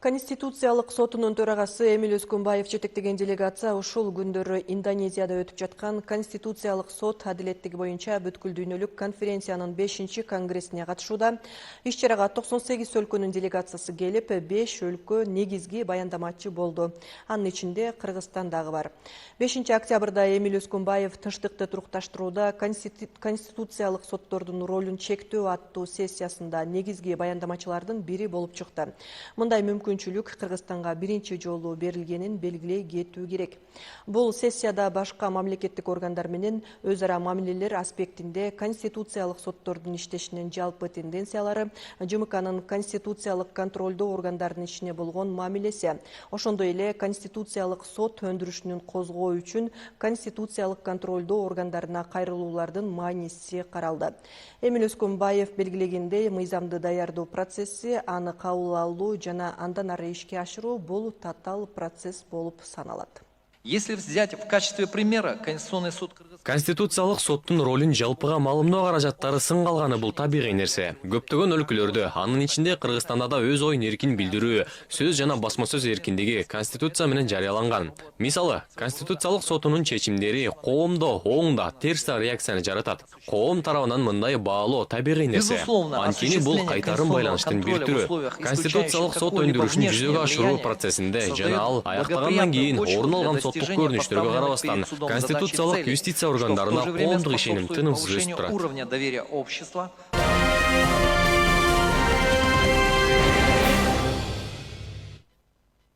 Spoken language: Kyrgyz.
Конституциялык сотунун төрагасы Эмиль Өскөнбаев жетектеген делегация ушул күндөрү Индонезияда өтүп жаткан Конституциялык сот адилеттиги боюнча бүткүл дүйнөлүк конференциянын 5-чи конгрессине катышууда. Иш-чарага 98 өлкөнүн делегациясы келип, 5 өлкө негизги баяндамачы болду. Анын ичинде Кыргызстан дагы бар. 5-октябрда Эмиль Өскөнбаев тынчтыкты турукташтырууда Конституциялык соттордун ролун чектөө аттуу сессиясында негизги баяндамачылардын бири болуп чыкты. Мындай мүмкүнчүлүк Кыргызстанга биринчи жолу берилгенин белгилей кетүү керек. Бул сессияда башка мамлекеттик органдар менен өз ара мамилелер аспектинде конституциялык соттордун иштешинин жалпы тенденциялары, ЖМКнын конституциялык контролдоо органдарынын ишине болгон мамилеси, ошондой эле конституциялык сот өндүрүшүнүн козгоо үчүн конституциялык контролдоо органдарына кайрылуулардын мааниси каралды. Эмиль Өскөнбаев белгилегендей, мыйзамды даярдоо процесси, аны кабыл алуу жана андан ары ишке ашыруу бул татаал процесс болуп саналат. Если взять в качестве примера Конституционный суд Конституциялык соттун ролун жалпыга маалымдоо каражаттары сын калганы бул табигый нерсе. Көптөгөн өлкөлөрдө, анын ичинде Кыргызстанда да өз оюн эркин билдирүү, сөз жана басма сөз эркиндиги Конституция менен жарыяланган. Мисалы, Конституциялык сотунун чечимдери коомдо оң да терс да реакцияны жаратат. Коом тарабынан мындай баалоо табигый нерсе. Анткени бул кайтарым байланыштын бир түрү. Конституциялык сот өндүрүшүн жүзөгө ашыруу процессинде жана ал аяктагандан кийин орун алган соттук көрүнүштөргө карабастан конституциялык юстиция органдарына коомдук ишеним тынымсыз өсүп турат.